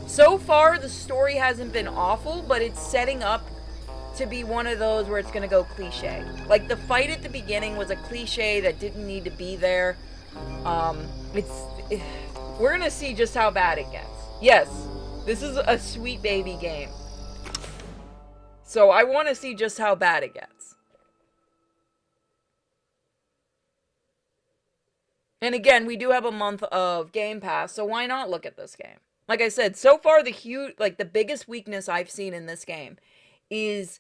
So far, the story hasn't been awful, but it's setting up to be one of those where it's going to go cliche. Like, the fight at the beginning was a cliche that didn't need to be there. It's... We're going to see just how bad it gets. Yes, this is a sweet baby game. So I want to see just how bad it gets. And again, we do have a month of Game Pass, so why not look at this game? Like I said, so far the biggest weakness I've seen in this game is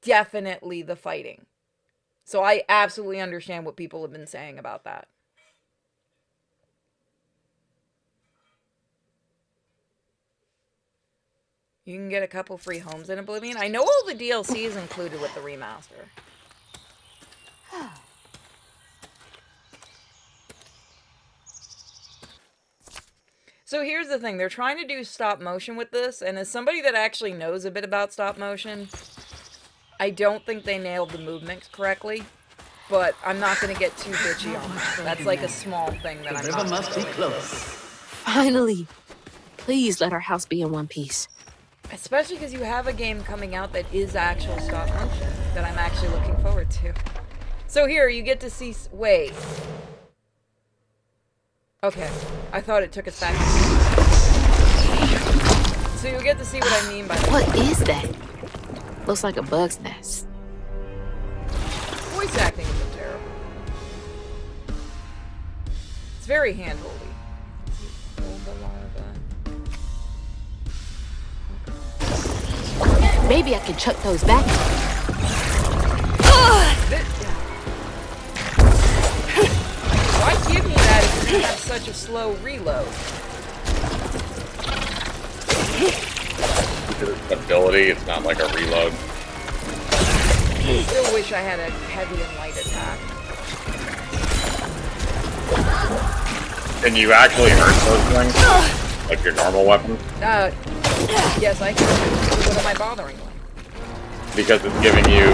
definitely the fighting. So I absolutely understand what people have been saying about that. You can get a couple free homes in Oblivion. I know all the DLC is included with the remaster. So here's the thing. They're trying to do stop motion with this, and as somebody that actually knows a bit about stop motion, I don't think they nailed the movements correctly. But I'm not going to get too bitchy on that. That's like a small thing that I'm not must be close. Finally! Please let our house be in one piece. Especially because you have a game coming out that is actual stop motion that I'm actually looking forward to. So here, you get to see... Wait. Okay. I thought it took us back. So you get to see what I mean by that. What is that? Looks like a bug's nest. Voice acting isn't terrible. It's very hand-holdy. Maybe I can chuck those back. Why give me that if you have such a slow reload? Because it's an ability, it's not like a reload. I still wish I had a heavy and light attack. Can you actually hurt those things? Like your normal weapon? Yes, I can. What am I bothering with? Because it's giving you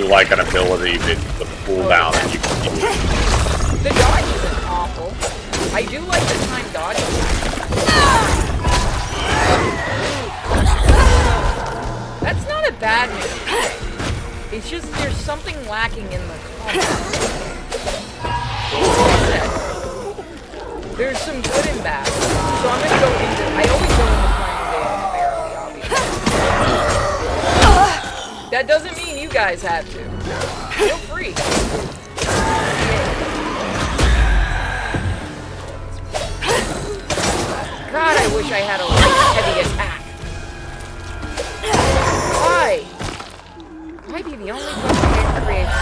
like an ability to cool down and you can use it. The dodge isn't awful. I do like the time dodge. That's not a bad move. It's just there's something lacking in the combat. There's some good and bad. So I'm gonna go into... I always go into playing game fairly, obviously. That doesn't mean you guys have to. Feel free. God, I wish I had a heavy attack. Why? Might be the only fucking game creation.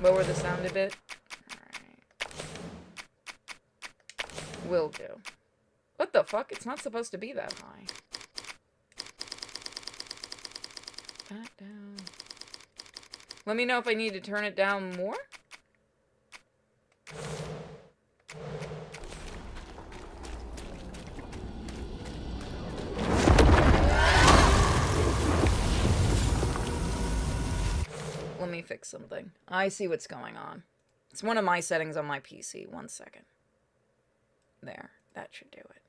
Lower the sound a bit. Alright. Will do. What the fuck? It's not supposed to be that high. That down. Let me know if I need to turn it down more. Let me fix something. I see what's going on. It's one of my settings on my PC. 1 second. There. That should do it.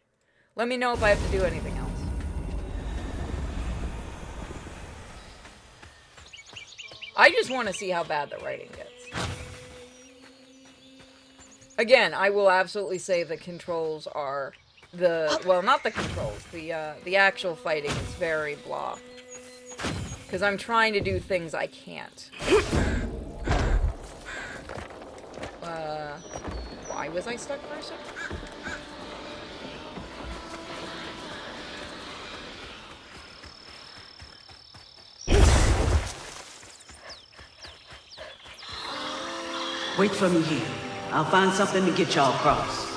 Let me know if I have to do anything else. I just want to see how bad the writing gets. Again, I will absolutely say the controls are well, not the controls. The actual fighting is very blah. Because I'm trying to do things I can't. Why was I stuck for a second? Wait for me here. I'll find something to get y'all across.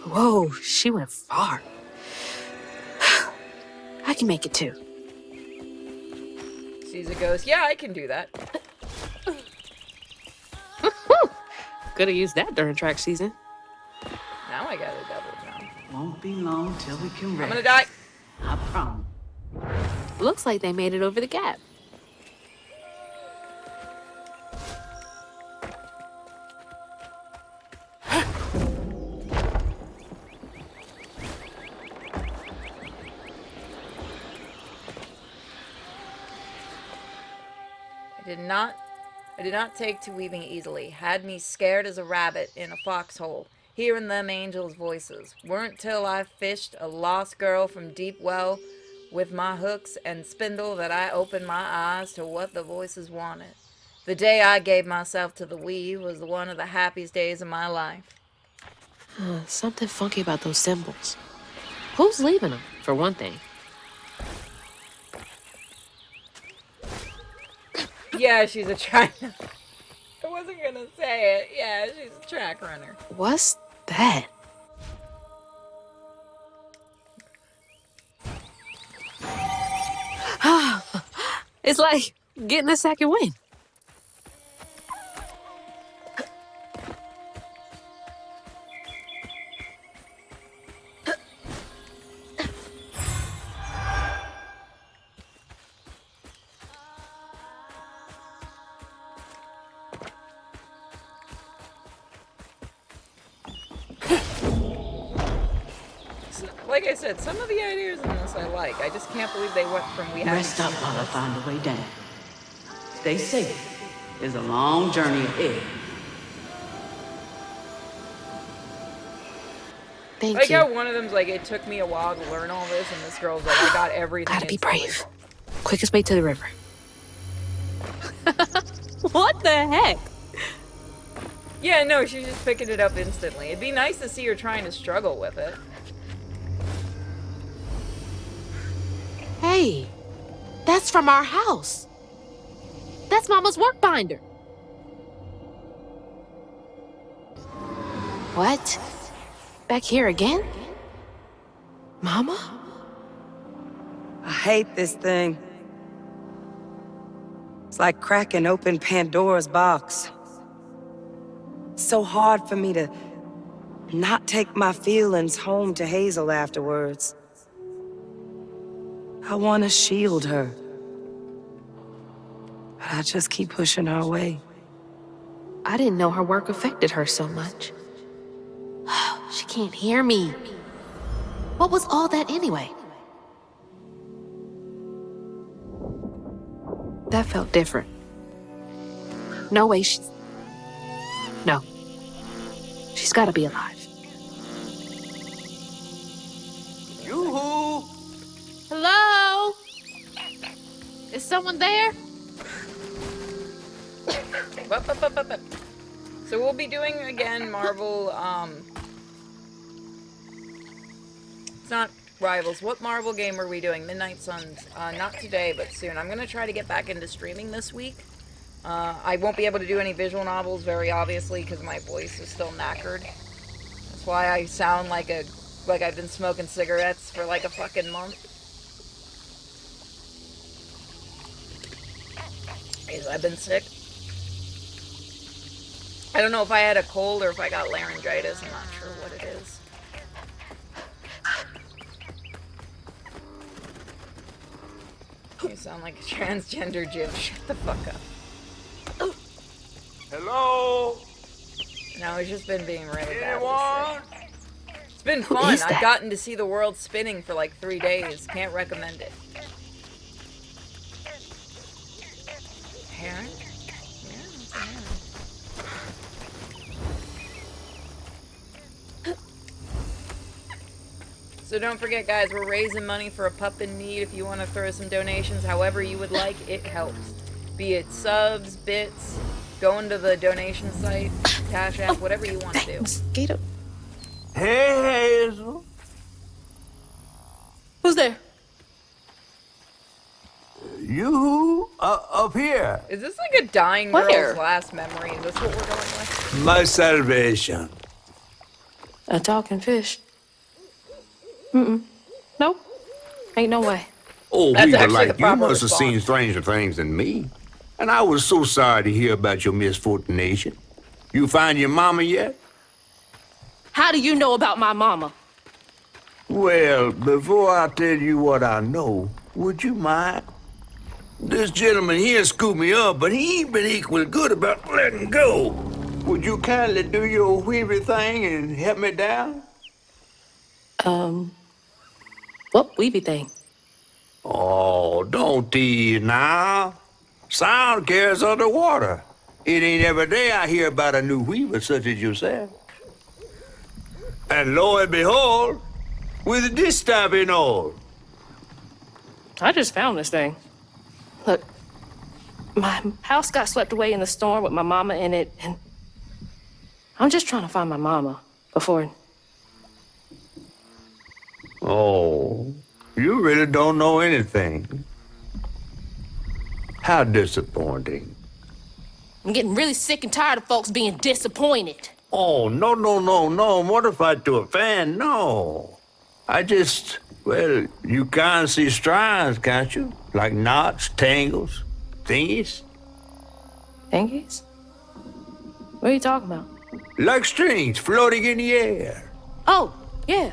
Whoa, she went far. I can make it too. Sees a ghost. Yeah, I can do that. Could have used that during track season. Now I got a double jump. Won't be long till we can rest. I'm gonna die. I promise. Looks like they made it over the gap. I did not take to weaving easily. Had me scared as a rabbit in a foxhole, hearing them angels' voices. Weren't till I fished a lost girl from deep well with my hooks and spindle that I opened my eyes to what the voices wanted. The day I gave myself to the weave was one of the happiest days of my life. Something funky about those symbols. Who's leaving them, for one thing? Yeah, she's a track. I wasn't gonna say it. Yeah, she's a track runner. What's that? It's like getting a second wind. Like I said, some of the ideas in this I like. I just can't believe they went from we have. Rest up while I find a way down. Stay safe. There's a long journey ahead. Thank Like you. how one of them's like, it took me a while to learn all this, and this girl's like, I got everything. Gotta be instantly. brave. Quickest way to the river. What the heck? Yeah, no, she's just picking it up instantly. It'd be nice to see her trying to struggle with it. Hey, that's from our house. That's Mama's work binder. What? Back here again? Mama? I hate this thing. It's like cracking open Pandora's box. It's so hard for me to not take my feelings home to Hazel afterwards. I want to shield her. But I just keep pushing her away. I didn't know her work affected her so much. She can't hear me. What was all that anyway? That felt different. No way she's... No. She's gotta be alive. Yoo-hoo! Hello? Is someone there? Up. So we'll be doing again Marvel, it's not Rivals. What Marvel game are we doing? Midnight Suns. Not today, but soon. I'm gonna try to get back into streaming this week. I won't be able to do any visual novels, very obviously, because my voice is still knackered. That's why I sound like I've been smoking cigarettes for like a fucking month. Because I've been sick. I don't know if I had a cold or if I got laryngitis. I'm not sure what it is. You sound like a transgender Jim. Shut the fuck up. Hello? No, it's just been being really bad. Anyone? It's been Who fun. is that? I've gotten to see the world spinning for like 3 days. Can't recommend it. Heron? Yeah, it's a heron. So don't forget, guys, we're raising money for a pup in need. If you want to throw some donations, however you would like, it helps. Be it subs, bits, going to the donation site, Cash App, whatever you want to do. Mosquito. Hey, Hazel. Who's there? You up here. Is this like a dying Where? girl's last memory? Is this what we're going with? My salvation. A talking fish. Nope. Ain't no way. Oh, That's people actually like the you proper must have seen response. stranger things than me. And I was so sorry to hear about your misfortunation. You find your mama yet? How do you know about my mama? Well, before I tell you what I know, would you mind? This gentleman here scooped me up, but he ain't been equal good about letting go. Would you kindly do your weavy thing and help me down? What weavy thing? Oh, don't tease now. Sound carries underwater. It ain't every day I hear about a new weaver such as yourself. And lo and behold, with this stuff and all. I just found this thing. Look, my house got swept away in the storm with my mama in it, and I'm just trying to find my mama before. Oh, you really don't know anything. How disappointing. I'm getting really sick and tired of folks being disappointed. Oh, no, mortified to a fan, no. Well, you can't see strands, can't you? Like knots, tangles, thingies? Thingies? What are you talking about? Like strings floating in the air. Oh, yeah.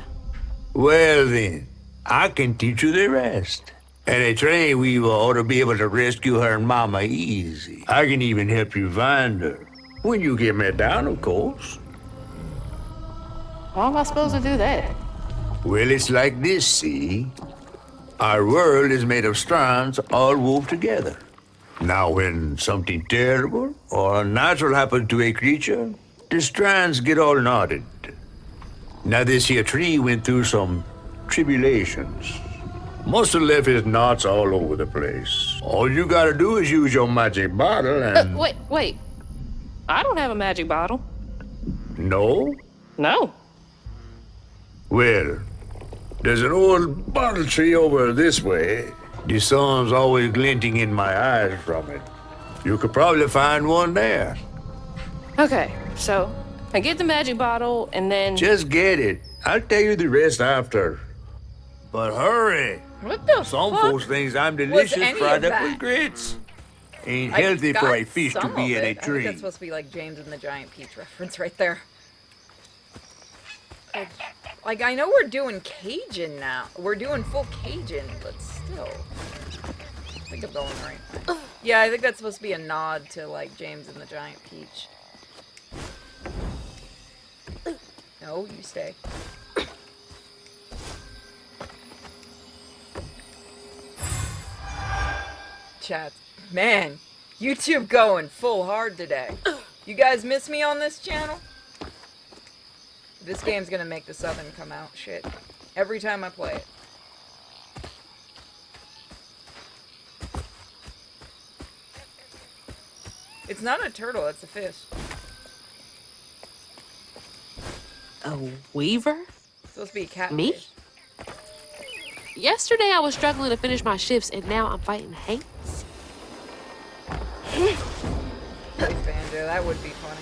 Well then, I can teach you the rest. And a train weaver ought to be able to rescue her mama easy. I can even help you find her. When you get me down, of course. How am I supposed to do that? Well, it's like this, see? Our world is made of strands all wove together. Now, when something terrible or unnatural happens to a creature, the strands get all knotted. Now, this here tree went through some tribulations. Must have left his knots all over the place. All you gotta do is use your magic bottle and... Wait. I don't have a magic bottle. No? No. Well, there's an old bottle tree over this way. The sun's always glinting in my eyes from it. You could probably find one there. Okay, so I get the magic bottle and then... Just get it. I'll tell you the rest after. But hurry. What the Some fuck folks think I'm was delicious any fried of up that? with grits. Ain't I healthy for a got fish to some be of in a it. I think tree. that's supposed to be like James and the Giant Peach reference right there. Like, I know we're doing Cajun now. We're doing full Cajun, but still. I think I'm going the right way. Yeah, I think that's supposed to be a nod to, like, James and the Giant Peach. No, you stay. Chat. Man, YouTube going full hard today. You guys miss me on this channel? This game's gonna make the Southern come out. Shit. Every time I play it. It's not a turtle, it's a fish. A weaver? It's supposed to be a catfish. Me? Yesterday I was struggling to finish my shifts, and now I'm fighting Hanks. Nice banjo, that would be funny.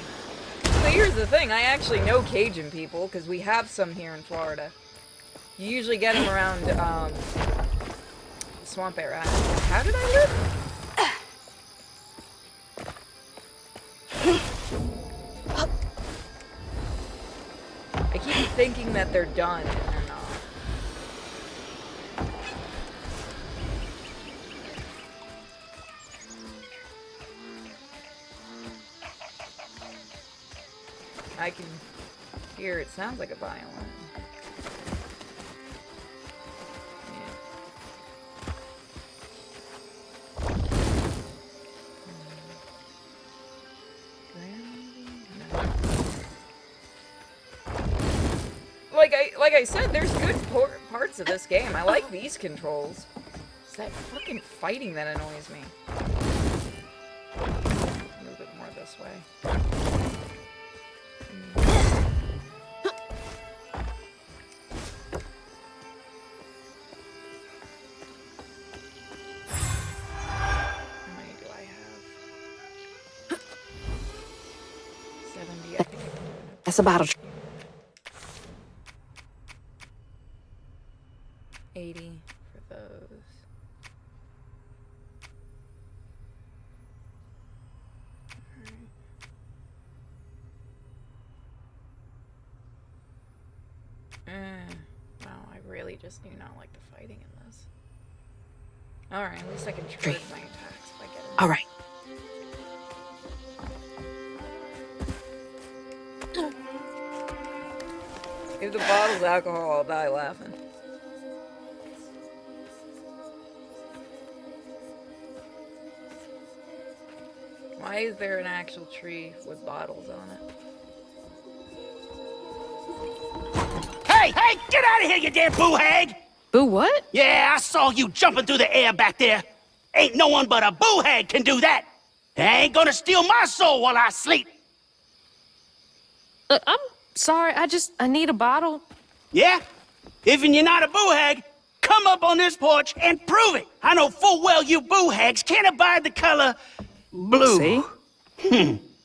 So here's the thing, I actually know Cajun people, because we have some here in Florida. You usually get them around, Swamp Air. How did I live? I keep thinking that they're done, and they're not. I can hear it sounds like a violin. Like I said, there's good parts of this game. I like these controls. It's that fucking fighting that annoys me. Move it more this way. How many do I have? 70, I think. That's about a... 80 for those. Wow, I really just do not like the fighting in this. Alright, at least I can trade my attacks if I get it. All right. If the bottle's alcohol, I'll die laughing. Why is there an actual tree with bottles on it? Hey, get out of here, you damn boo hag! Boo what? Yeah, I saw you jumping through the air back there. Ain't no one but a boo hag can do that. I ain't gonna steal my soul while I sleep. I'm sorry, I need a bottle. Yeah? Even you're not a boo hag, come up on this porch and prove it. I know full well you boo hags can't abide the color blue. See?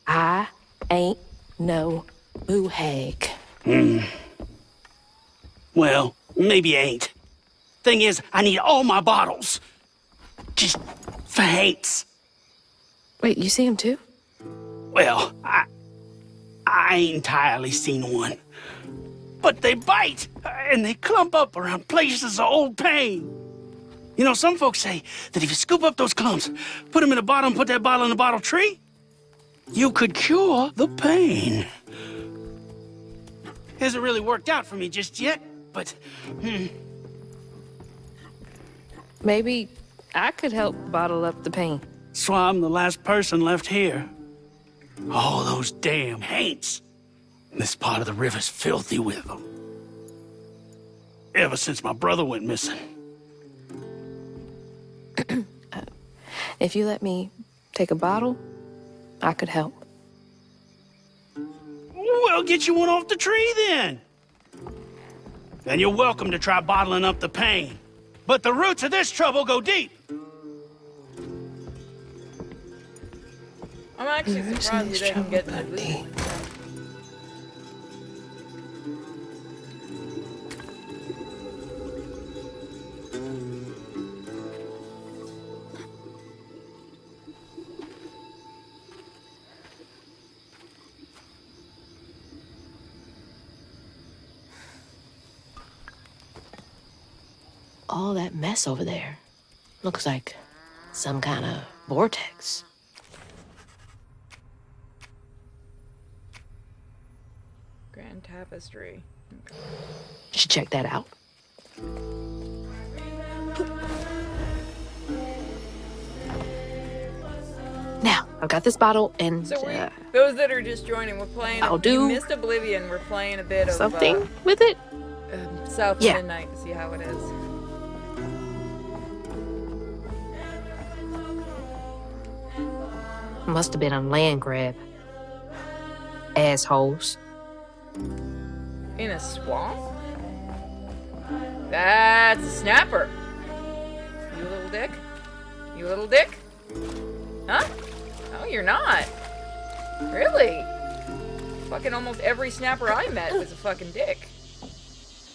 I ain't no boo hag. Well, maybe you ain't. Thing is, I need all my bottles. Just for Haints. Wait, you see him too? Well, I ain't entirely seen one. But they bite, and they clump up around places of old pain. You know, some folks say that if you scoop up those clumps, put them in a bottle and put that bottle in a bottle tree, you could cure the pain. Hasn't really worked out for me just yet, but... Maybe I could help bottle up the pain. So I'm the last person left here. All those damn Haints. This part of the river's filthy with them. Ever since my brother went missing. If you let me take a bottle, I could help. Well, get you one off the tree then. And you're welcome to try bottling up the pain. But the roots of this trouble go deep. I'm actually surprised you didn't get the blue. All that mess over there looks like some kind of vortex. Grand Tapestry. Okay. Should check that out. Now, I've got this bottle and So those that are just joining, we're playing. You missed Oblivion. We're playing a bit of something with it. South Midnight to see how it is. Must have been a land grab. Assholes. In a swamp? That's a snapper. You little dick? You little dick? Huh? Oh, you're not. Really? Fucking almost every snapper I met was a fucking dick.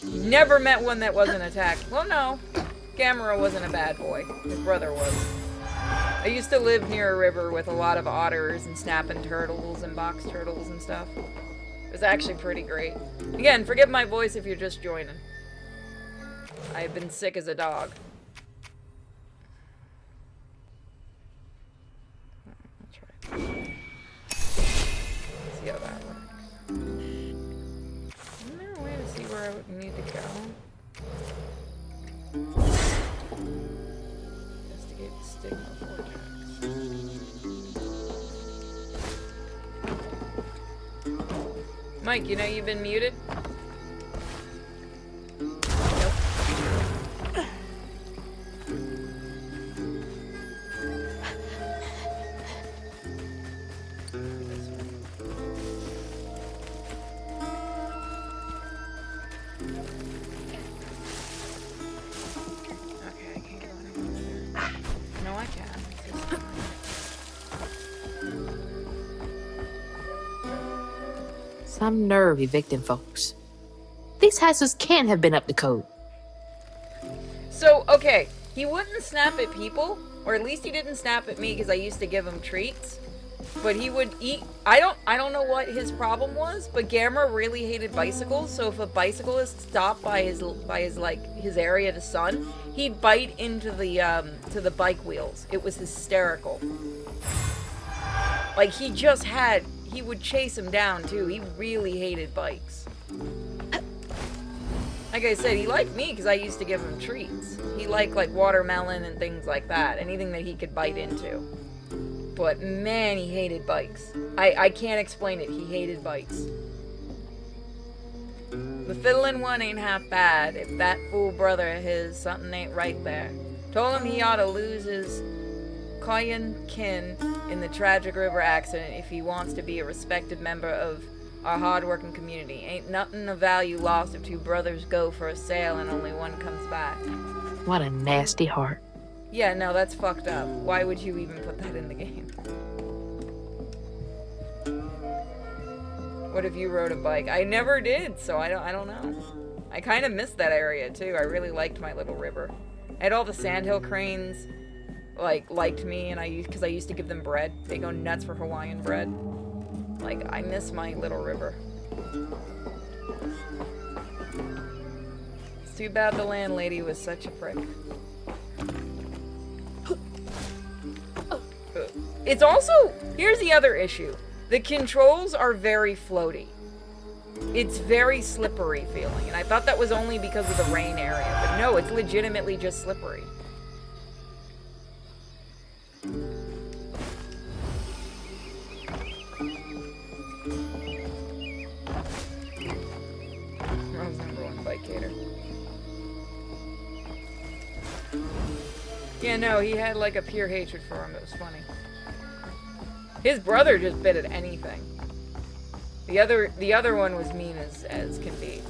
Never met one that wasn't attacked. Well, no. Gamera wasn't a bad boy. His brother was. I used to live near a river with a lot of otters and snapping turtles and box turtles and stuff. It was actually pretty great. Again, forgive my voice if you're just joining. I've been sick as a dog. I'll try it. See how that works. Isn't there a way to see where I would need to go? Investigate the stigma vortex. Mike, you know you've been muted? Nope. Okay, I can't go anywhere there. No, I can. Some nerve evicting folks. These houses can't have been up to code. So, okay, he wouldn't snap at people, or at least he didn't snap at me because I used to give him treats. But he would eat. I don't know what his problem was, but Gamera really hated bicycles. So if a bicyclist stopped by his area of the sun, he'd bite into the bike wheels. It was hysterical. Like he would chase him down too. He really hated bikes. Like I said, he liked me because I used to give him treats. He liked like watermelon and things like that. Anything that he could bite into. But man, he hated bikes. I can't explain it. He hated bikes. The fiddling one ain't half bad. If that fool brother of his, something ain't right there. Told him he ought to lose his Koyan kin in the tragic river accident if he wants to be a respected member of our hard-working community. Ain't nothing of value lost if two brothers go for a sail and only one comes back. What a nasty heart. Yeah, no, that's fucked up. Why would you even put that in the game? What if you rode a bike? I never did, so I don't know. I kind of missed that area too. I really liked my little river. I had all the sandhill cranes, liked me, and because I used to give them bread. They go nuts for Hawaiian bread. Like, I miss my little river. It's too bad the landlady was such a prick. It's also, here's the other issue. The controls are very floaty. It's very slippery feeling, and I thought that was only because of the rain area, but no, it's legitimately just slippery. World's #1 bike hater. Yeah, no, he had like a pure hatred for him. It was funny. His brother just bit at anything. The other one was mean as can be.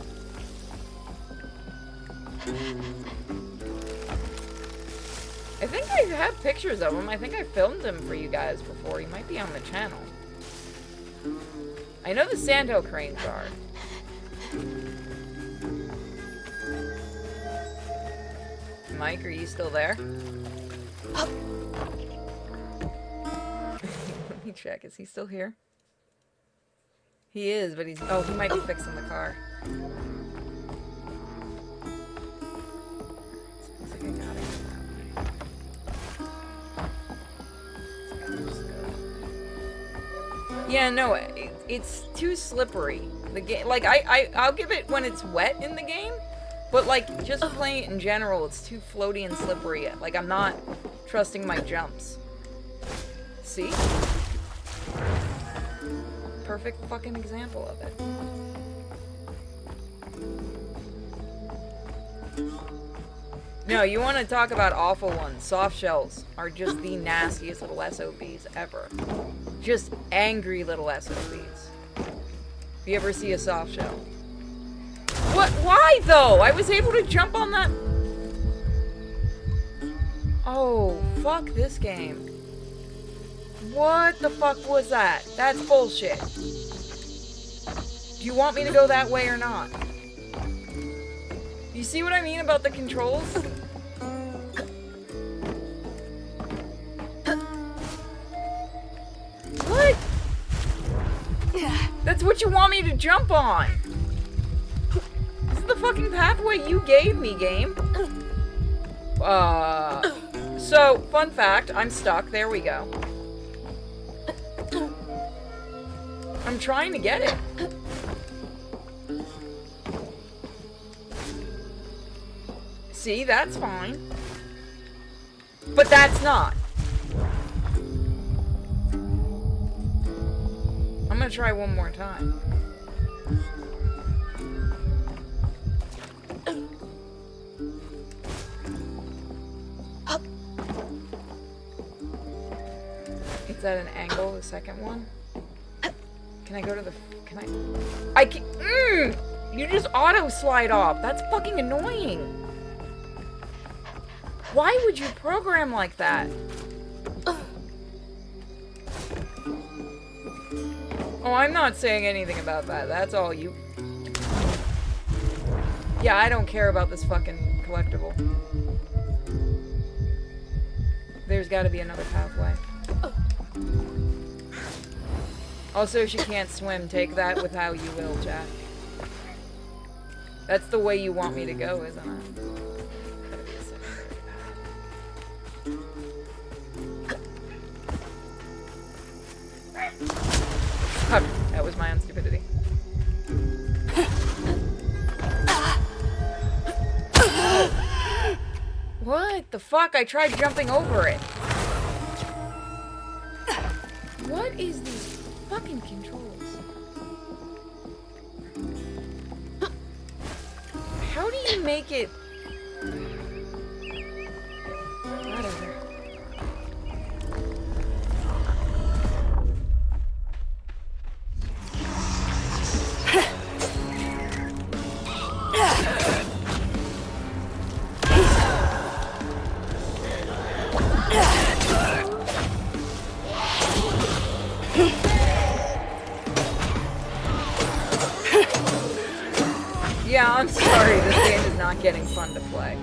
I think I have pictures of him. I think I filmed him for you guys before. He might be on the channel. I know the sandhill cranes are. Mike, are you still there? Let me check. Is he still here? He is, but he's... Oh, he might be fixing the car. Looks like I got it. Yeah, no, it's too slippery. The game, like, I'll give it when it's wet in the game, but like, just playing it in general, it's too floaty and slippery. Like, I'm not trusting my jumps. See? Perfect fucking example of it. No, you want to talk about awful ones. Soft shells are just the nastiest little SOBs ever. Just angry little SOBs. If you ever see a soft shell. What? Why though? I was able to jump on that. Oh, fuck this game. What the fuck was that? That's bullshit. Do you want me to go that way or not? You see what I mean about the controls? What? That's what you want me to jump on. This is the fucking pathway you gave me, game. So, fun fact, I'm stuck. There we go. I'm trying to get it. See, that's fine. But that's not. I'm gonna try one more time. Is that an angle, the second one? Can I go to the... Can I can... You just auto slide off. That's fucking annoying. Why would you program like that? Oh, I'm not saying anything about that. That's all you... Yeah, I don't care about this fucking collectible. There's gotta be another pathway. Also, she can't swim. Take that with how you will, Jack. That's the way you want me to go, isn't it? Gotta be a secondary path. Fuck, that was my own stupidity. What the fuck? I tried jumping over it. What is these fucking controls? How do you make it? Whatever. Yeah, I'm sorry, this game is not getting fun to play.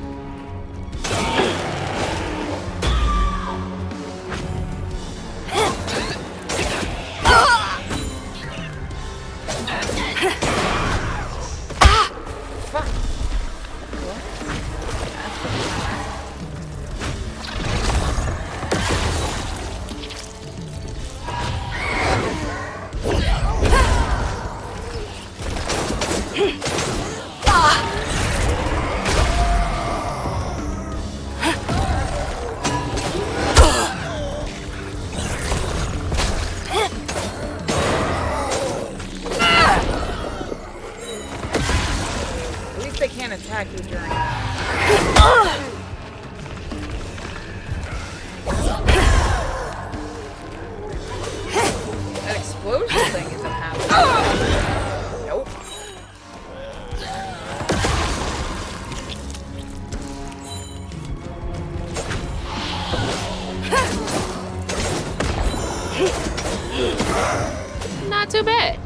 Fuck. What? At least they can't attack you during that. That explosion thing isn't happening. Nope. Not too bad.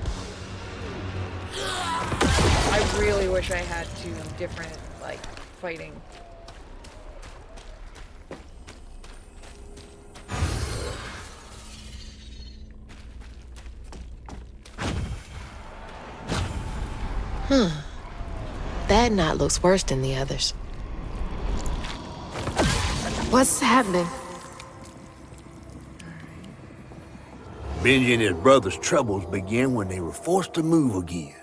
I really wish I had two different, like, fighting. That knot looks worse than the others. What's happening? Benji and his brother's troubles began when they were forced to move again.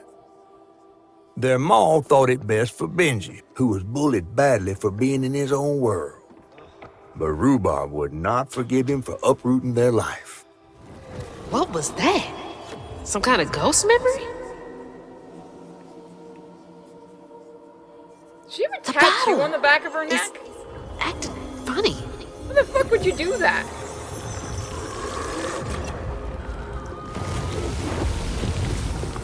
Their maw thought it best for Benji, who was bullied badly for being in his own world. But Rhubarb would not forgive him for uprooting their life. What was that? Some kind of ghost memory? Does she have a The tattoo bottle on the back of her is neck? acting funny. Why the fuck would you do that?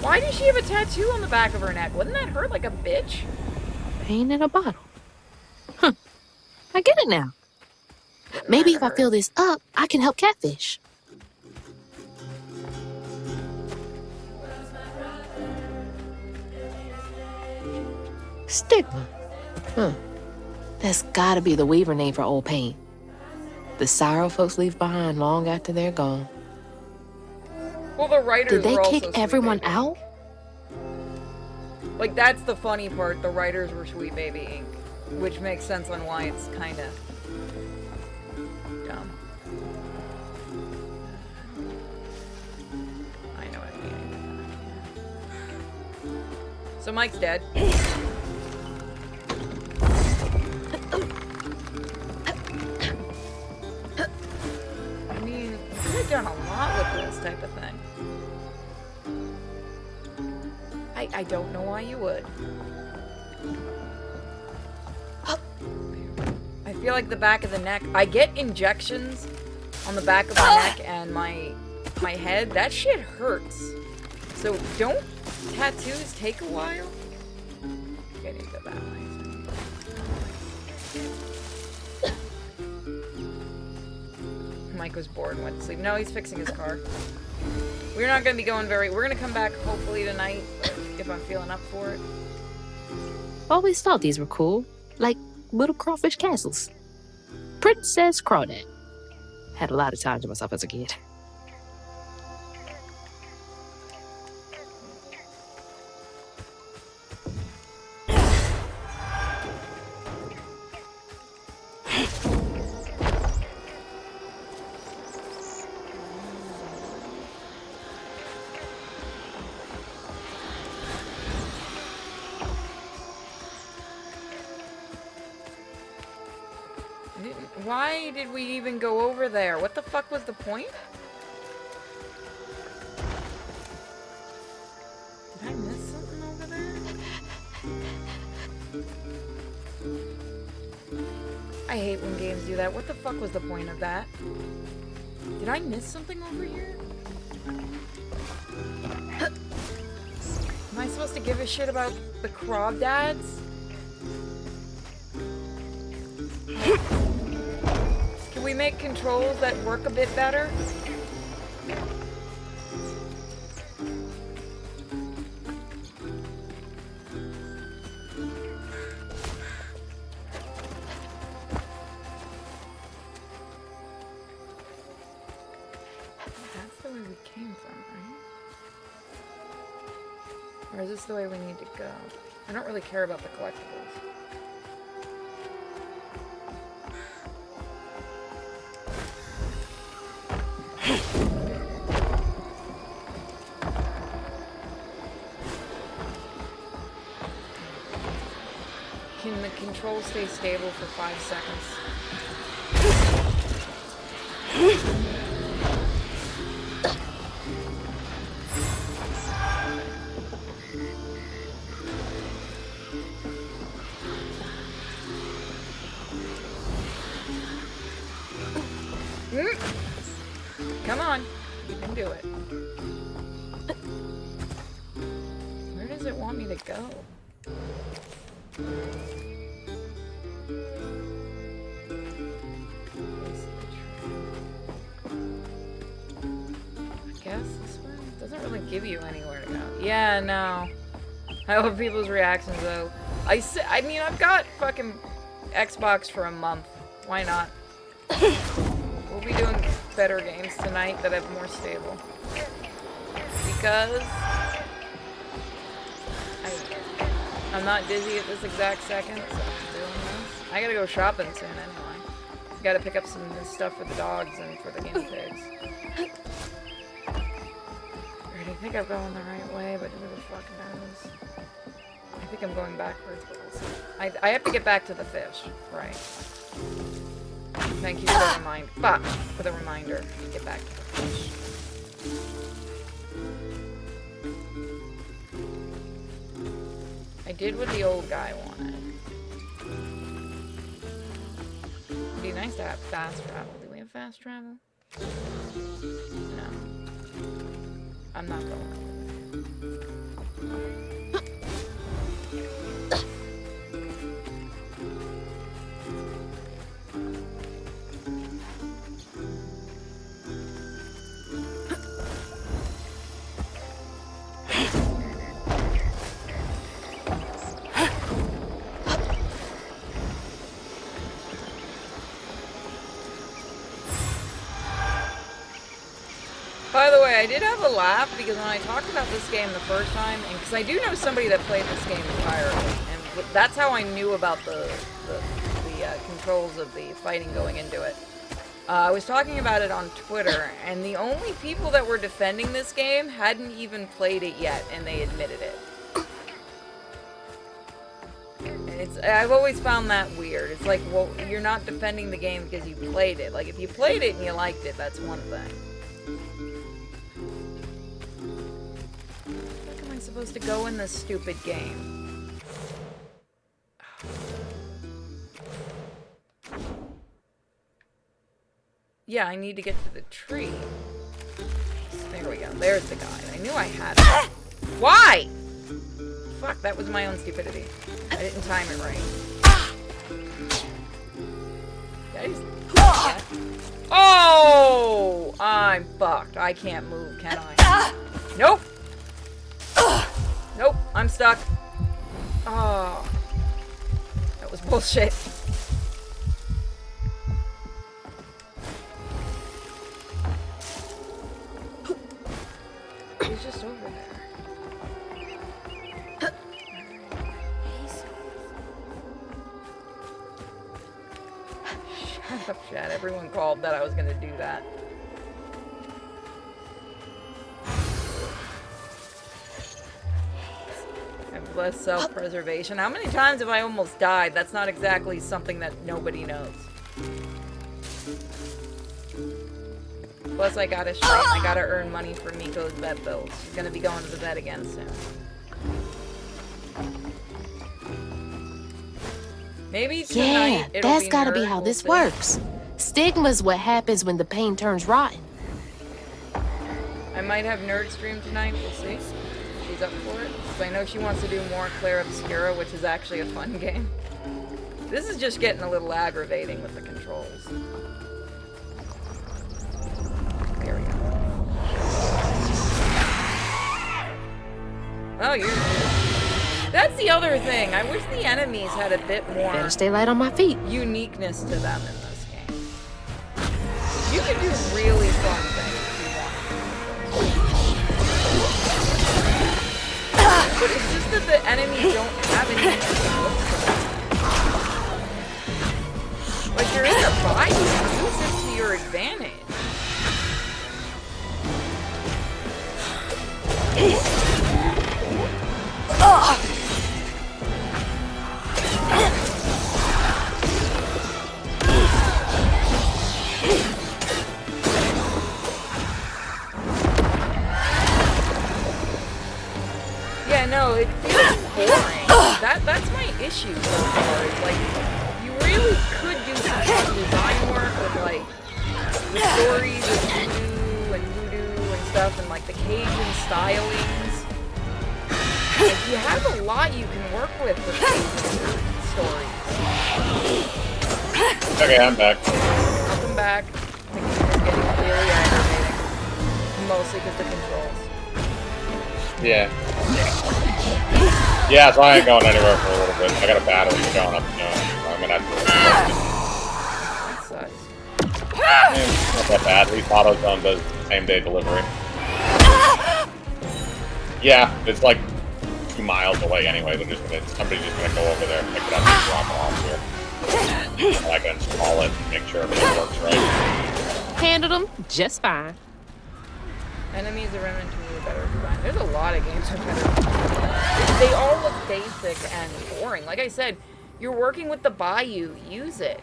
Why does she have a tattoo on the back of her neck? Wouldn't that hurt like a bitch? Pain in a bottle. Huh. I get it now. Maybe if I fill this up, I can help Catfish. Stigma. Huh. That's gotta be the Weaver name for old pain. The sorrow folks leave behind long after they're gone. Well, the writers Did they were also kick Sweet everyone Baby. out? Like, that's the funny part. The writers were Sweet Baby Inc., which makes sense on why it's kind of dumb. I know what I mean. So Mike's dead. I mean, you could have done a lot with this type of thing. I don't know why you would. I feel like the back of the neck. I get injections on the back of my neck and my head. That shit hurts. So don't tattoos take a while? Okay, I need to go that way. Mike was bored and went to sleep. No, he's fixing his car. We're not gonna be going very. We're gonna come back hopefully tonight if I'm feeling up for it. Always thought these were cool. Like little crawfish castles. Princess Crawdad. Had a lot of time to myself as a kid. Why did we even go over there? What the fuck was the point? I hate when games do that. What the fuck was the point of that? Did I miss something over here? Am I supposed to give a shit about the crawdads? Can we make controls that work a bit better? That's the way we came from, right? Or is this the way we need to go? I don't really care about the collectibles. Can the controls stay stable for 5 seconds? Come on, you can do it. Where does it want me to go? I guess this way? It doesn't really give you anywhere to go. Yeah, no. I love people's reactions though. I mean, I've got fucking Xbox for a month. Why not? We'll be doing better games tonight that have more stable. Because I'm not dizzy at this exact second, so I'm doing this. I gotta go shopping soon anyway. Gotta pick up some stuff for the dogs and for the guinea pigs. I think I'm going the right way, but who the fuck knows? I think I'm going backwards, but we'll see. I have to get back to the fish, right? Thank you for the reminder. Get back to the fish. I did what the old guy wanted. It'd be nice to have fast travel. Do we have fast travel? No. I'm not going over there. By the way, I did have a laugh because when I talked about this game the first time, and because I do know somebody that played this game entirely, and that's how I knew about the controls of the fighting going into it. I was talking about it on Twitter, and the only people that were defending this game hadn't even played it yet, and they admitted it. I've always found that weird. It's like, well, you're not defending the game because you played it. Like, if you played it and you liked it, that's one thing. How am I supposed to go in this stupid game? Yeah, I need to get to the tree. There we go. There's the guy. I knew I had it. Why? Fuck, that was my own stupidity. I didn't time it right. Yeah. Oh! I'm fucked. I can't move, can I? Nope! Nope, I'm stuck. Oh. That was bullshit. He's just over there. Shut up, Chad. Everyone called that I was gonna do that. I have less self-preservation. How many times have I almost died? That's not exactly something that nobody knows. Plus, I gotta earn money for Miko's vet bills. She's gonna be going to the vet again soon. Maybe tonight Yeah, it'll that's be gotta be nerd, how we'll this see. works. Stigma's what happens when the pain turns rotten. I might have nerd stream tonight. We'll see. She's up for it. So I know she wants to do more Claire Obscura, which is actually a fun game. This is just getting a little aggravating with the controls. There we go. Oh, you're... That's the other thing. I wish the enemies had a bit more Better stay light on my feet. uniqueness to them in this game. You can do really fun things if you want. But it's just that the enemies don't have any interesting looks to them. Like, you're in the bayou, use it to your advantage. Yeah, no, it feels boring. That's my issue so far. Is like, you really could do some fun design work with like the stories of voodoo and stuff, and like the Cajun stylings. Like, you have a lot you can work with Cajun stories. Okay, I'm back. Welcome back. The game is getting really aggravating, mostly because the controls. Yeah. Yeah, so I ain't going anywhere for a little bit. I got a battery going up, you know. I'm gonna have to. That sucks. It's not that bad. At least AutoZone does same day delivery. Yeah, it's like 2 miles away anyway. Somebody's just gonna go over there, pick it up, and drop it off here. And I can install it and make sure everything works right. Handled them just fine. Enemies are inventory better design. There's a lot of games that are better design. They all look basic and boring. Like I said, you're working with the bayou. Use it.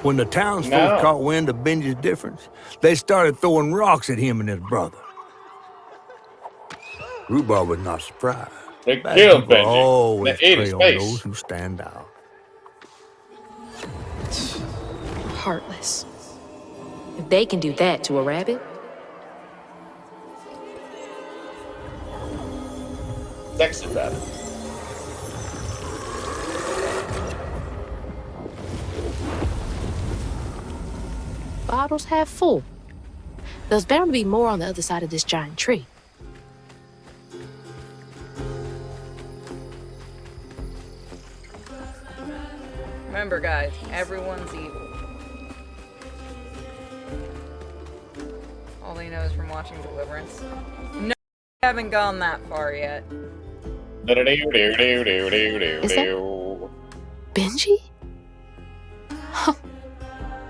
When the townsfolk caught wind of Benji's difference, they started throwing rocks at him and his brother. Rhubarb was not surprised. They Bad killed people Benji. always They ate prey his on face. those who stand out. Heartless. If they can do that to a rabbit, Sex is bad. bottles half full. There's bound to be more on the other side of this giant tree. Remember, guys, everyone's evil. All they know is from watching Deliverance. No, I haven't gone that far yet. Is that Benji?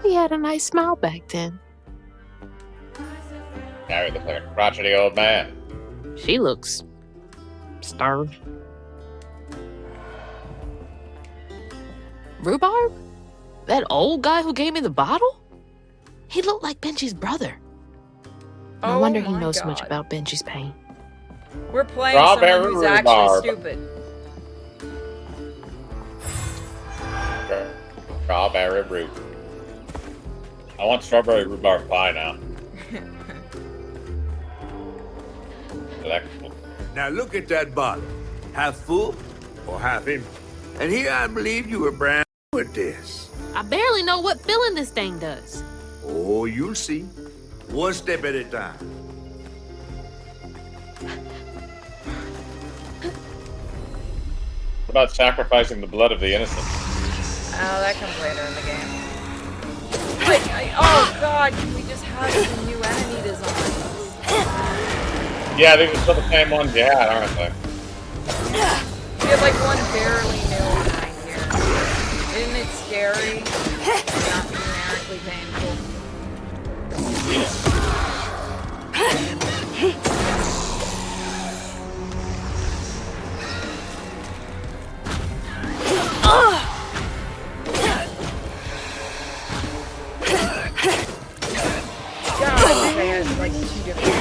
He had a nice smile back then. Now he looks like a crotchety old man. She looks starved. Rhubarb? That old guy who gave me the bottle? He looked like Benji's brother. No Oh wonder he my knows so much God. about Benji's pain. We're playing Strawberry someone who's rhubarb. actually stupid. Strawberry root. I want strawberry rhubarb pie now. Delectable. Now look at that bottle. Half full or half empty? And here I believe you were brand new at this. I barely know what filling this thing does. Oh, you'll see. One step at a time. What about sacrificing the blood of the innocent? Oh, that comes later in the game. Oh god, we just had some new enemy designs. Yeah, these are still the same ones you had, aren't they? We have like one barely new one right here. Isn't it scary? Not numerically painful. God, I had like 2 different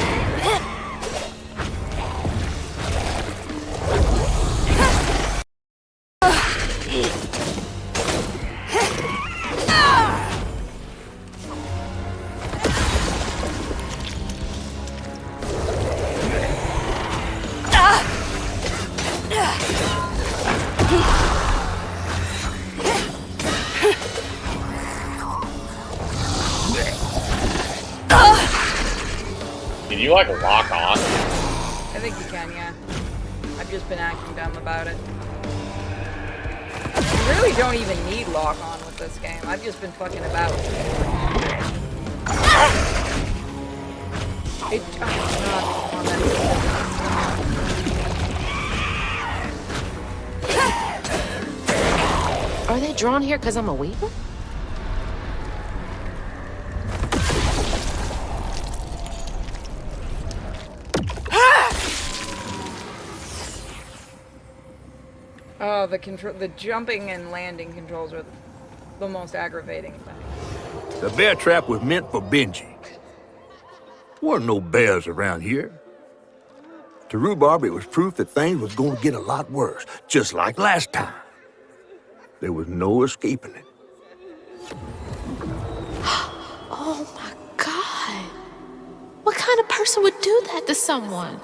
Can you, like, lock on? I think you can, yeah. I've just been acting dumb about it. You really don't even need lock on with this game. I've just been fucking about. It, oh god, Are they drawn here because I'm a weaver? oh, the jumping and landing controls are the most aggravating thing. The bear trap was meant for Benji. Weren't no bears around here. To Rhubarb, it was proof that things was going to get a lot worse, just like last time. There was no escaping it. Oh my God. What kind of person would do that to someone?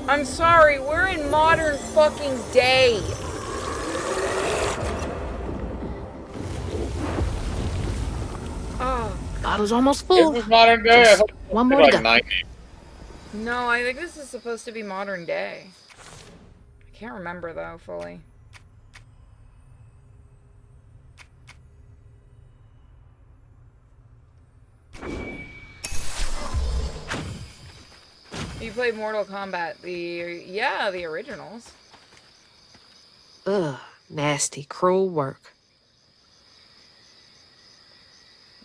I'm sorry, we're in modern fucking day. Oh. Bottle's almost full. This is modern day. I thought One more like to go. 90. No, I think this is supposed to be modern day. I can't remember though fully. You played Mortal Kombat, the originals. Ugh, nasty, cruel work.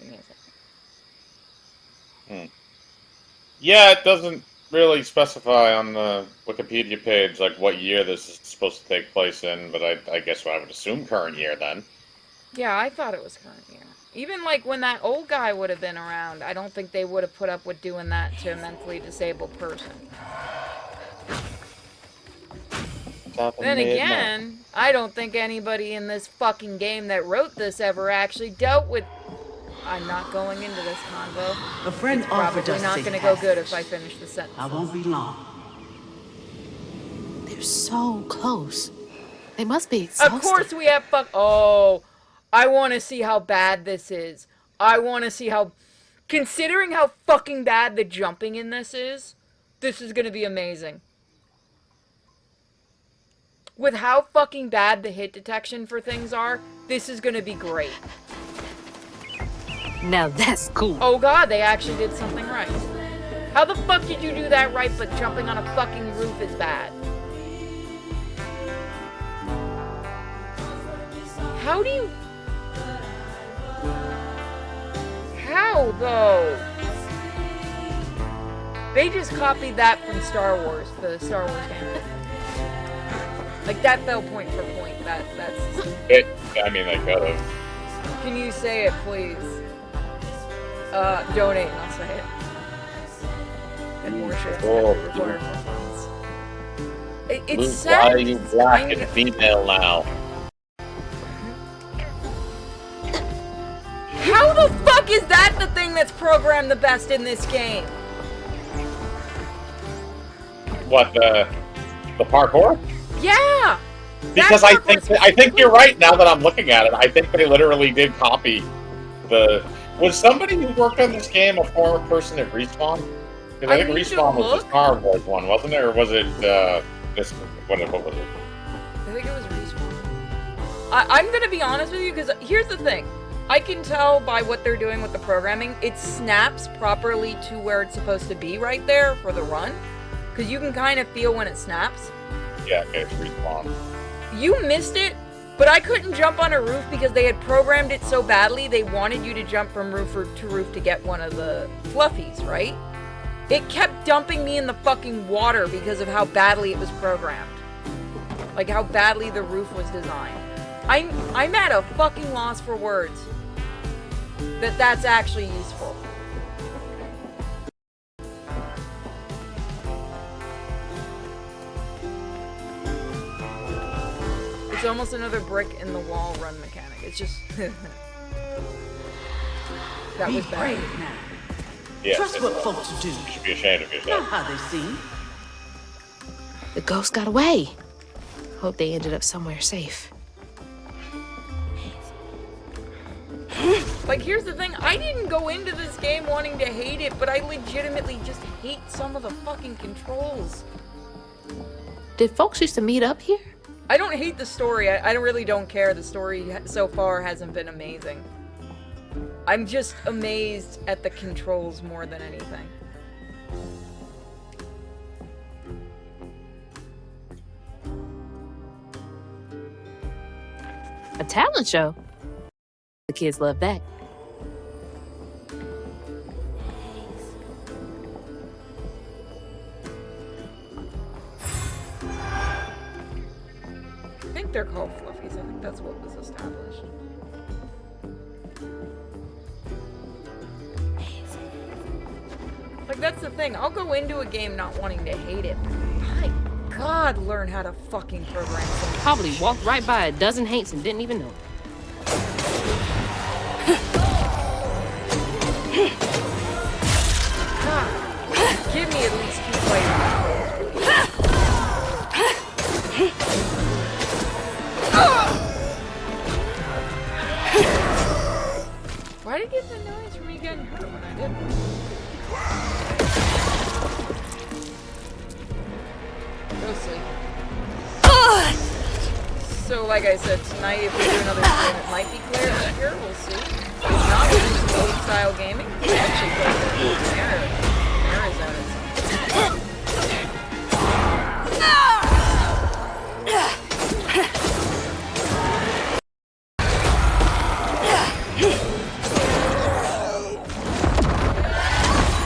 Give me a second. Yeah, it doesn't really specify on the Wikipedia page like what year this is supposed to take place in, but I guess I would assume current year then. Yeah, I thought it was current year. Even like when that old guy would have been around, I don't think they would have put up with doing that to a mentally disabled person. Then again, I don't think anybody in this fucking game that wrote this ever actually dealt with... I'm not going into this convo. A friend It's offered probably us not safe going to go good passage. if I finish the sentence. I won't be long. They're so close. They must be exhausted. Of course we have Oh, I want to see how bad this is. I want to see how... Considering how fucking bad the jumping in this is going to be amazing. With how fucking bad the hit detection for things are, this is going to be great. Now that's cool. Oh god, they actually did something right. How the fuck did you do that right, but jumping on a fucking roof is bad? How do you... How, though? They just copied that from Star Wars, the Star Wars game. Like, that fell point for point. That's... I mean, they could have. Can you say it, please? Donate and I'll say it. And more shirts. Require more funds. It's Luke, sad. why are you black and female now? How the fuck is that the thing that's programmed the best in this game? What, the parkour? Yeah! Because I think you're right now that I'm looking at it. I think they literally did copy the... Was somebody who worked on this game a former person at Respawn? Because I think Respawn was the Star Wars one, wasn't it? Or was it, this... What was it? I think it was Respawn. I'm gonna be honest with you, because here's the thing. I can tell by what they're doing with the programming, it snaps properly to where it's supposed to be right there for the run. Because you can kind of feel when it snaps. Yeah, okay, it's Respawn. You missed it, but I couldn't jump on a roof because they had programmed it so badly they wanted you to jump from roof to roof to get one of the fluffies, right? It kept dumping me in the fucking water because of how badly it was programmed. Like how badly the roof was designed. I'm at a fucking loss for words. That's actually useful. It's almost another brick in the wall run mechanic. It's just... that was bad. Brave now. Yeah, Trust what folks do. You should be ashamed of Not yourself. how they seem. The ghost got away. Hope they ended up somewhere safe. Like, here's the thing, I didn't go into this game wanting to hate it, but I legitimately just hate some of the fucking controls. Did folks used to meet up here? I don't hate the story, I really don't care. The story so far hasn't been amazing. I'm just amazed at the controls more than anything. A talent show? The kids love that. I think they're called fluffies. I think that's what was established. Like, that's the thing. I'll go into a game not wanting to hate it. My God, learn how to fucking program something. Probably walked right by a dozen hates and didn't even know it. God, give me at least 2 players. Why did I get the noise from me getting hurt when I didn't? Go sleep. So, like I said, tonight if we do another stream, it might be clear. We'll see. If not, we'll do some old style gaming. I actually played the Arizona.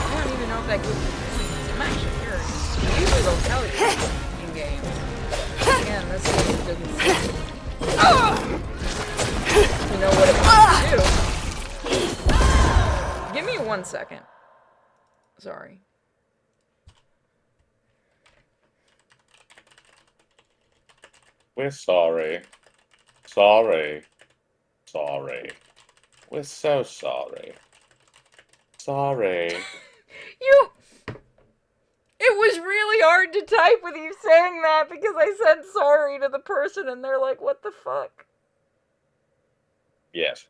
I don't even know if that gives me points. I'm actually curious. Usually they'll tell you in games. Again, this game didn't seem to know what it wants to do. Give me 1 second. Sorry. We're sorry. Sorry. Sorry. We're so sorry. Sorry. It was really hard to type with you saying that because I said sorry to the person and they're like, what the fuck? Yes.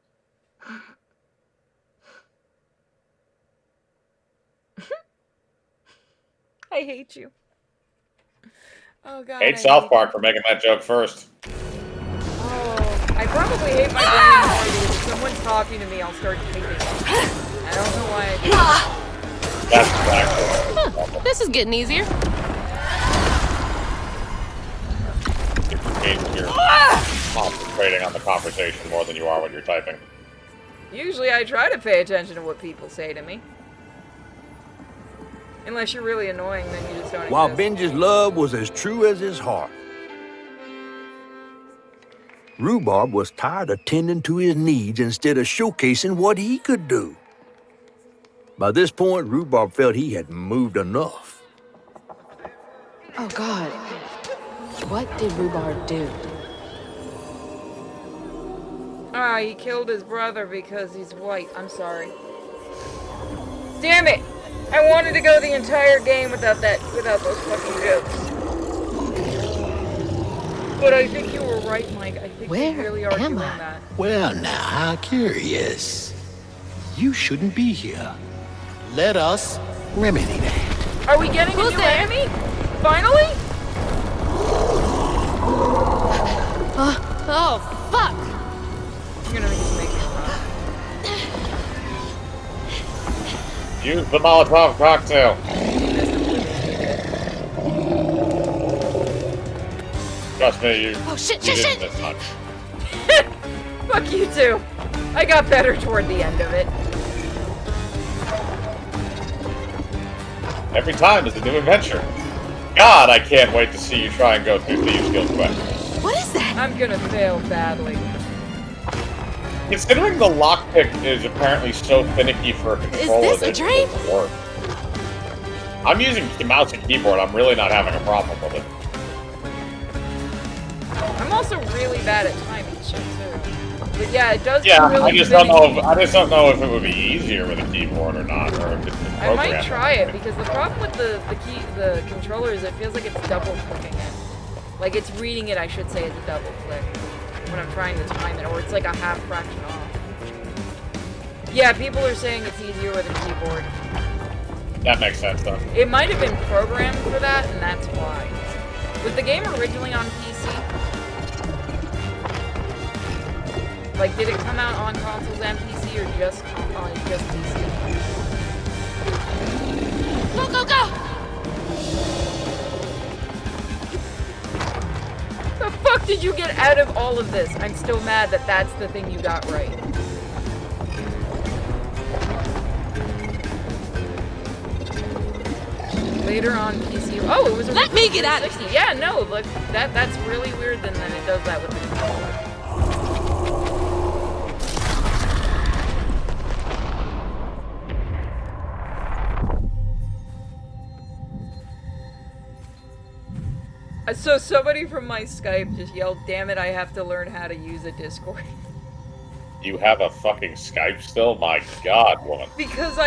I hate you. Oh god. Hate South Park for making that joke first. Oh, I probably hate my brain more because if someone's talking to me, I'll start hating them. I don't know why I do that. That's exactly. Huh, this is getting easier. You're concentrating on the conversation more than you are when you're typing. Usually I try to pay attention to what people say to me. Unless you're really annoying, then you just don't While exist. Benji's love was as true as his heart, Rhubarb was tired of tending to his needs instead of showcasing what he could do. By this point, Rhubarb felt he had moved enough. Oh, God. What did Rhubarb do? Ah, he killed his brother because he's white. I'm sorry. Damn it! I wanted to go the entire game without those fucking jokes. But I think you were right, Mike. I think Where you really are am doing I? that. Well, now, how curious. You shouldn't be here. Let us remedy that. Are we getting a new enemy? Finally? Oh, fuck! You're gonna just make me run. Use the Molotov cocktail. Trust me, you didn't this much. Fuck you too. I got better toward the end of it. Every time is a new adventure. God, I can't wait to see you try and go through Thieves Guild Quest. What is that? I'm gonna fail badly. Considering the lockpick is apparently so finicky for a controller this a that it dream? doesn't work. I'm using mouse and keyboard. I'm really not having a problem with it. I'm also really bad at timing shit too. But yeah, it does. Yeah, really I just don't know. finicky. I just don't know if it would be easier with a keyboard or not, or if it's I might try it because the problem with the controller is it feels like it's double clicking it. Like it's reading it, I should say, as a double click when I'm trying to time it, or it's like a half fraction off. Yeah, people are saying it's easier with a keyboard. That makes sense, though. It might have been programmed for that, and that's why. Was the game originally on PC? Like, did it come out on consoles and PC, or just PC? Go, go, go! The fuck did you get out of all of this? I'm still mad that that's the thing you got right. Later on PC. Oh, it was a Let me get out of here. Yeah, no, look, that's really weird. Then it does that with the controller. So somebody from my Skype just yelled, "Damn it! I have to learn how to use a Discord." You have a fucking Skype still? My God, woman. Because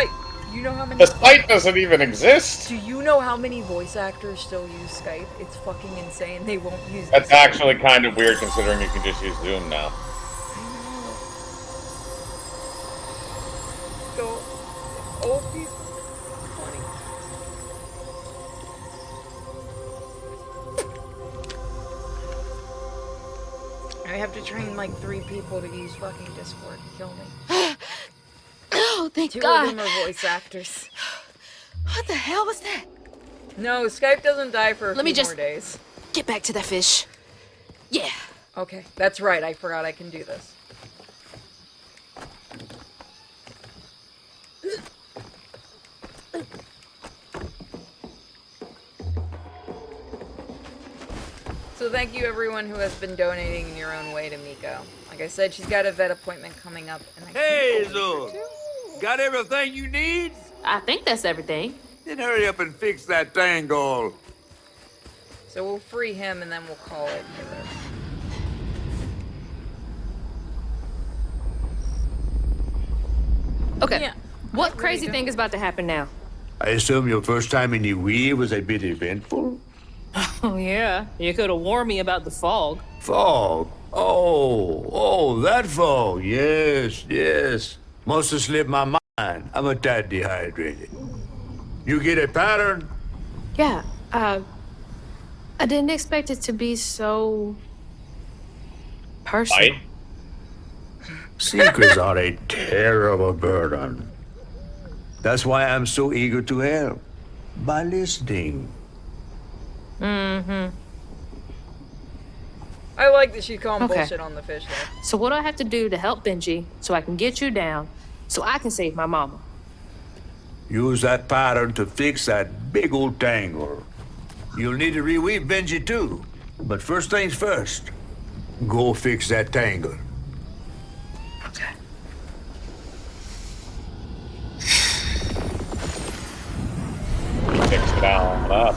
you know how many. The site doesn't even exist. Do you know how many voice actors still use Skype? It's fucking insane. They won't use. That's Discord. actually kind of weird considering you can just use Zoom now. So old people. Funny. I have to train like 3 people to use fucking Discord. Kill me. Oh, thank 2 God. of them are voice actors. What the hell was that? No, Skype doesn't die for a Let me few just more days. get back to that fish. Yeah. Okay, that's right. I forgot I can do this. So thank you everyone who has been donating in your own way to Miko. Like I said, she's got a vet appointment coming up. And Hey, Zul! Got everything you need? I think that's everything. Then hurry up and fix that tangle. So we'll free him and then we'll call it for this. Okay. Yeah, What crazy thing is about to happen now? I assume your first time in the Wii was a bit eventful? Oh, yeah. You could have warned me about the fog. Fog? Oh, that fog. Yes, yes. Must have slipped my mind. I'm a tad dehydrated. You get a pattern? Yeah. I didn't expect it to be so personal. Right? Secrets are a terrible burden. That's why I'm so eager to help. By listening. Mm-hmm. I like that she's calling Okay. bullshit on the fish though. So what do I have to do to help Benji so I can get you down so I can save my mama? Use that pattern to fix that big old tangle. You'll need to reweave Benji too. But first things first, go fix that tangle. Okay. Fix it all up.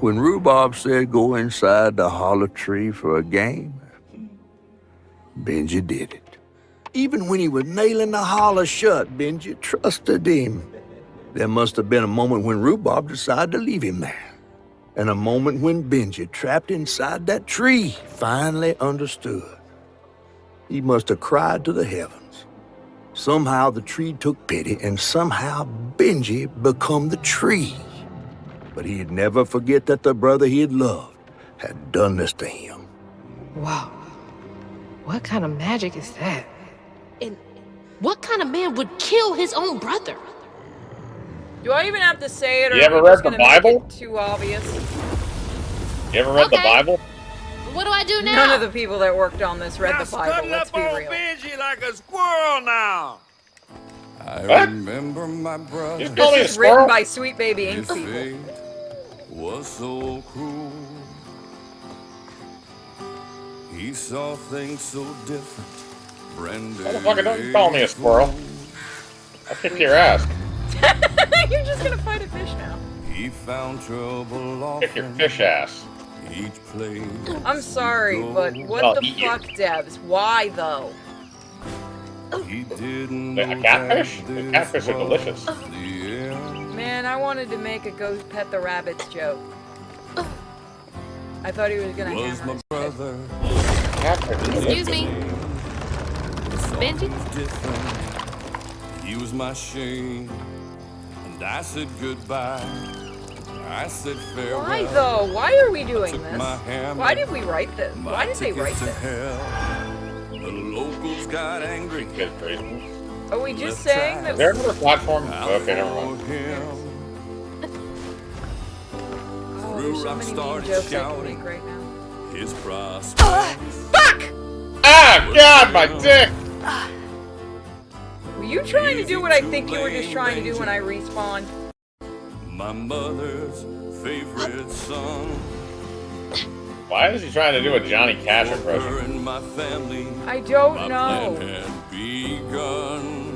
When Rhubarb said go inside the hollow tree for a game, Benji did it. Even when he was nailing the hollow shut, Benji trusted him. There must have been a moment when Rhubarb decided to leave him there. And a moment when Benji, trapped inside that tree, finally understood. He must have cried to the heavens. Somehow the tree took pity, and somehow Benji become the tree. But he'd never forget that the brother he had loved had done this to him. Wow. What kind of magic is that? And what kind of man would kill his own brother? Do I even have to say it, or You ever are we read just the gonna make Bible? it too obvious? You ever read the Okay. Bible? What do I do now? None of the people that worked on this read the Bible. Let's be real. Benji like a squirrel now. I What? remember my brother. You call me a This is written squirrel? by Sweet Baby Ink His people. fate was so cruel. He saw things so different. Brendan. Motherfucker, don't call me a squirrel. I'll kick your ass. You're just gonna fight a fish now. He found trouble Kick your often. fish ass. Each place. I'm sorry, but what I'll the eat you. fuck, Debs? Why though? He didn't A know catfish? that The this catfish are was delicious. the end. Man, I wanted to make a go pet the rabbits joke. I thought he was gonna was hammer my his brother. Excuse me. Benji? Different. He was my shame, and I said goodbye. I said farewell. Why though? Why are we doing Took this? my hammer, Why did we write this? my Why did they ticket write to this? hell. The locals got angry. Good reason. Are we just saying Is that? there another platform? Okay, never For mind. him. Oh, there's so many mean jokes I can make right now. His prospects. Fuck! Ah, God, my dick! Were you trying to do what I think you were just trying to do when I respawned? My mother's favorite son. Why is he trying to do a Johnny Cash Her impression? and my family. I don't My know. plan had begun.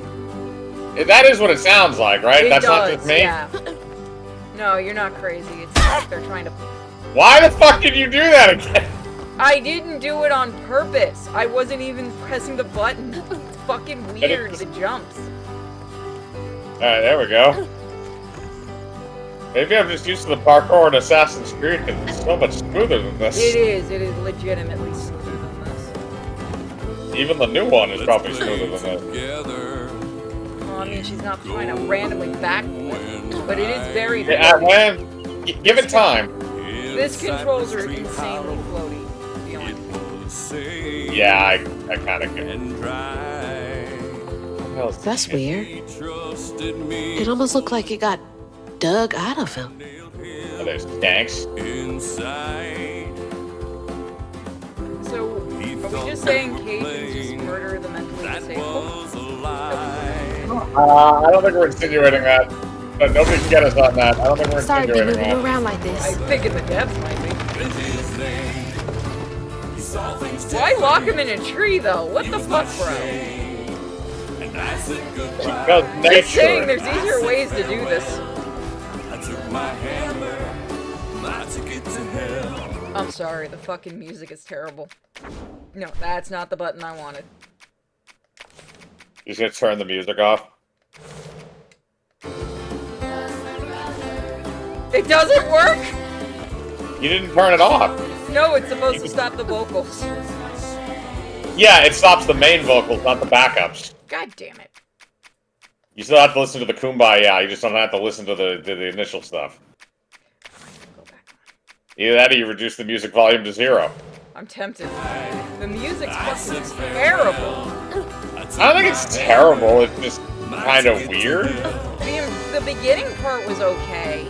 That is what it sounds like, right? It That's does, not just me? yeah. No, you're not crazy. It's like they're trying to... Why the fuck did you do that again? I didn't do it on purpose. I wasn't even pressing the button. It's fucking weird, the jumps. Alright, there we go. Maybe I'm just used to the parkour in Assassin's Creed because it's so much smoother than this. It is legitimately smoother than this. Even the new one is probably smoother than this. Well, I mean, she's not trying to randomly back, but it is very Yeah, floaty. man, give it time. This controls are insanely floaty, to be honest. Yeah, I kind of get it. That's weird. It almost looked like it got dug out of him. Are those tanks? So, are we just saying Kate can just murder the mentally disabled? I don't think we're insinuating that. But nobody can get us on that. I don't think we're Sorry to be insinuating moving you that. around like this. I think in the depths might be. Why lock him in a tree, though? What the fuck, bro? Because Just saying, nature. there's easier ways to do this. I'm sorry, the fucking music is terrible. No, that's not the button I wanted. You should turn the music off. It doesn't work? You didn't turn it off. No, it's supposed to stop the vocals. Yeah, it stops the main vocals, not the backups. God damn it. You still have to listen to the Kumbaya. You just don't have to listen to the initial stuff. Either that or you reduce the music volume to 0. I'm tempted. The music's fucking terrible. I don't think it's terrible. It's just kind of weird. The beginning part was okay.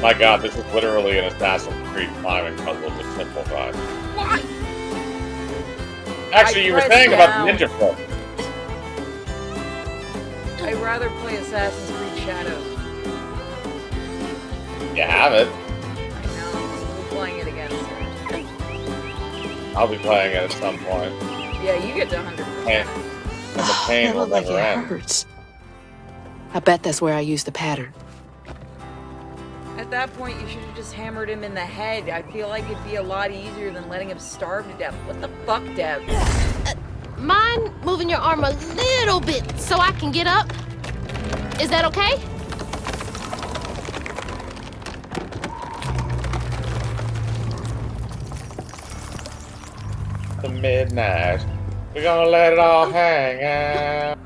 My god, this is literally an Assassin's Creed climbing puzzle just simplified. What? Actually, you were saying about the ninja flip. I'd rather play Assassin's Creed Shadows. You have it. I know. We're playing it again soon. I'll be playing it at some point. Yeah, you get to 100%. And the pain That will looked like never it end. hurts. I bet that's where I used the pattern. At that point, you should have just hammered him in the head. I feel like it'd be a lot easier than letting him starve to death. What the fuck, Deb? Mind moving your arm a little bit so I can get up? Is that okay? The midnight. We're gonna let it all hang out.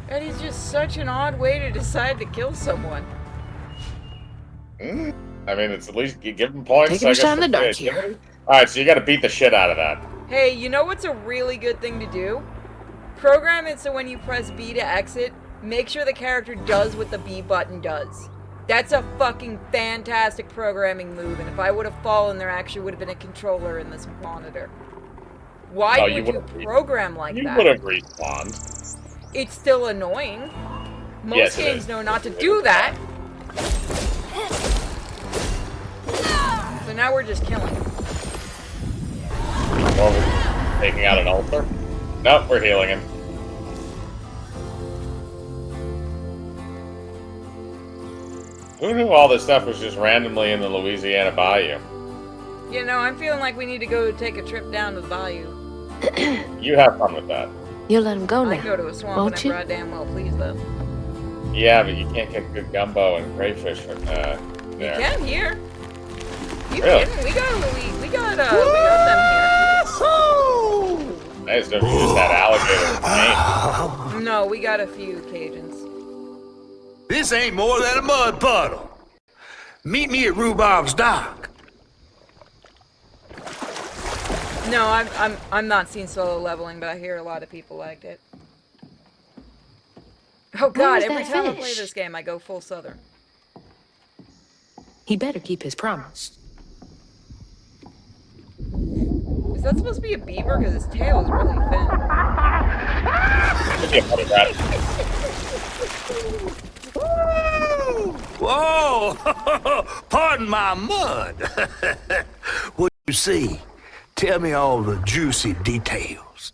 That is just such an odd way to decide to kill someone. I mean, it's at least you give them points. Taking a shot in the dark here. Alright, so you gotta beat the shit out of that. Hey, you know what's a really good thing to do? Program it so when you press B to exit, make sure the character does what the B button does. That's a fucking fantastic programming move, and if I would have fallen, there actually would have been a controller in this monitor. Why Oh, would you program like You that? would have respawned. It's still annoying. Most Yes, it games is. know not to do that. So now we're just killing him. Or we're taking out an ulcer. Nope, we're healing him. Who knew all this stuff was just randomly in the Louisiana Bayou? You know, I'm feeling like we need to go take a trip down to the bayou. You have fun with that. You'll let him go I now, can go to a swamp won't you? whenever I damn well please, though. Yeah, but you can't get good gumbo and crayfish from there. You can here. You Really? kidding? We got them Nice, so you just had alligator and here. No, we got a few Cajuns. This ain't more than a mud puddle. Meet me at Rhubarb's dock. No, I'm not seeing solo leveling, but I hear a lot of people liked it. Oh God! Where's Every that time I play fish? this game, I go full southern. He better keep his promise. Is that supposed to be a beaver? Because his tail is really thin. Yeah, funny rat. Whoa! Pardon my mud. What you see? Tell me all the juicy details.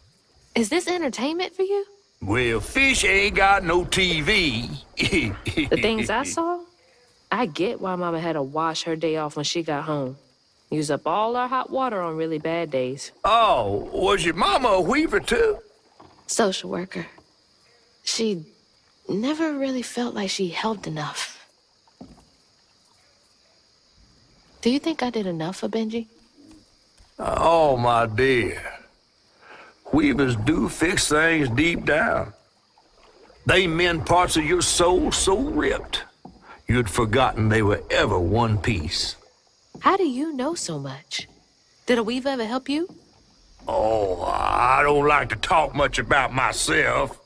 Is this entertainment for you? Well, fish ain't got no TV. The things I saw, I get why Mama had to wash her day off when she got home. Use up all our hot water on really bad days. Oh, was your mama a weaver too? Social worker. She never really felt like she helped enough. Do you think I did enough for Benji? Oh, my dear. Weavers do fix things deep down. They mend parts of your soul so ripped, you'd forgotten they were ever one piece. How do you know so much? Did a weaver ever help you? Oh, I don't like to talk much about myself.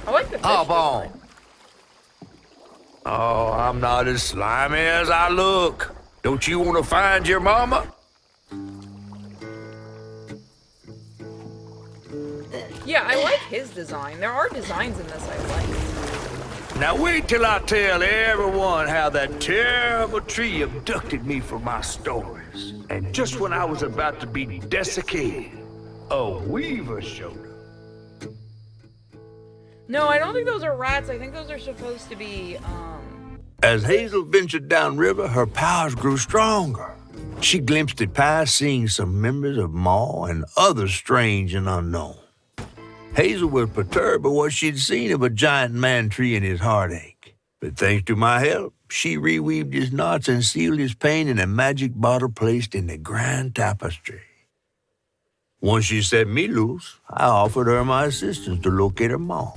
I like the fish Hop design. on. Oh, I'm not as slimy as I look. Don't you want to find your mama? Yeah, I like his design. There are designs in this I like. Now wait till I tell everyone how that terrible tree abducted me for my stories. And just when I was about to be desiccated, a weaver showed up. No, I don't think those are rats. I think those are supposed to be, As Hazel ventured downriver, her powers grew stronger. She glimpsed it past, seeing some members of Maw and others strange and unknown. Hazel was perturbed by what she'd seen of a giant man tree in his heartache. But thanks to my help, she reweaved his knots and sealed his pain in a magic bottle placed in the grand tapestry. Once she set me loose, I offered her my assistance to locate her Maw.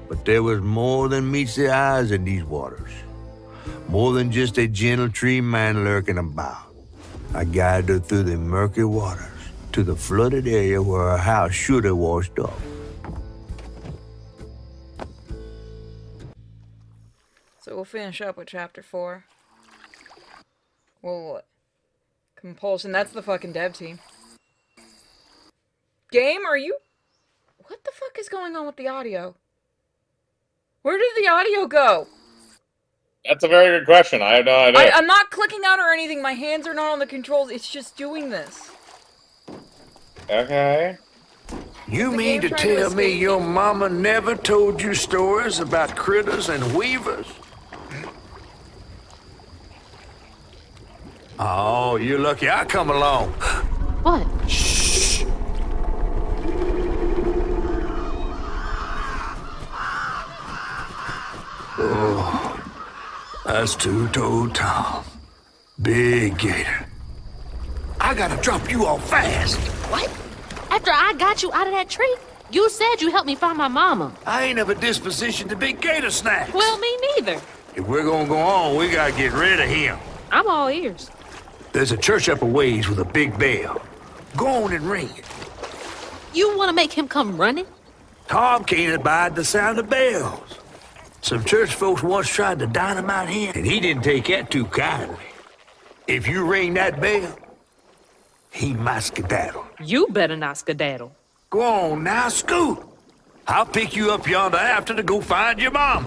But there was more than meets the eyes in these waters. More than just a gentle tree man lurking about. I guided her through the murky waters to the flooded area where her house should have washed up. so we'll finish up with chapter 4. Well, what? Compulsion, that's the fucking dev team. Game, are you... What the fuck is going on with the audio? Where did the audio go? That's a very good question. I have no idea. I'm not clicking out or anything. My hands are not on the controls. It's just doing this. Okay. You The mean to game trying to tell me escape your me. mama never told you stories about critters and weavers? Oh, you're lucky I come along. What? Shh. Oh, that's two-toed Tom. Big gator. I gotta drop you off fast. What? After I got you out of that tree? You said you helped me find my mama. I ain't of a disposition to be gator snacks. Well, me neither. If we're gonna go on, we gotta get rid of him. I'm all ears. There's a church up a ways with a big bell. Go on and ring it. You want to make him come running? Tom can't abide the sound of bells. Some church folks once tried to dynamite him, and he didn't take that too kindly. If you ring that bell, he might skedaddle. You better not skedaddle. Go on now, scoot. I'll pick you up yonder after to go find your mom.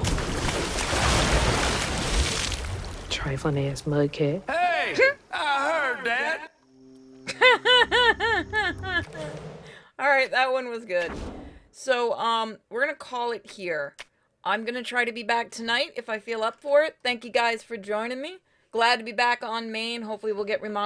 Trifling ass mudcat. Hey, I heard that. Alright, that one was good. So, we're gonna call it here. I'm gonna try to be back tonight if I feel up for it. Thank you guys for joining me. Glad to be back on main. Hopefully we'll get Ramon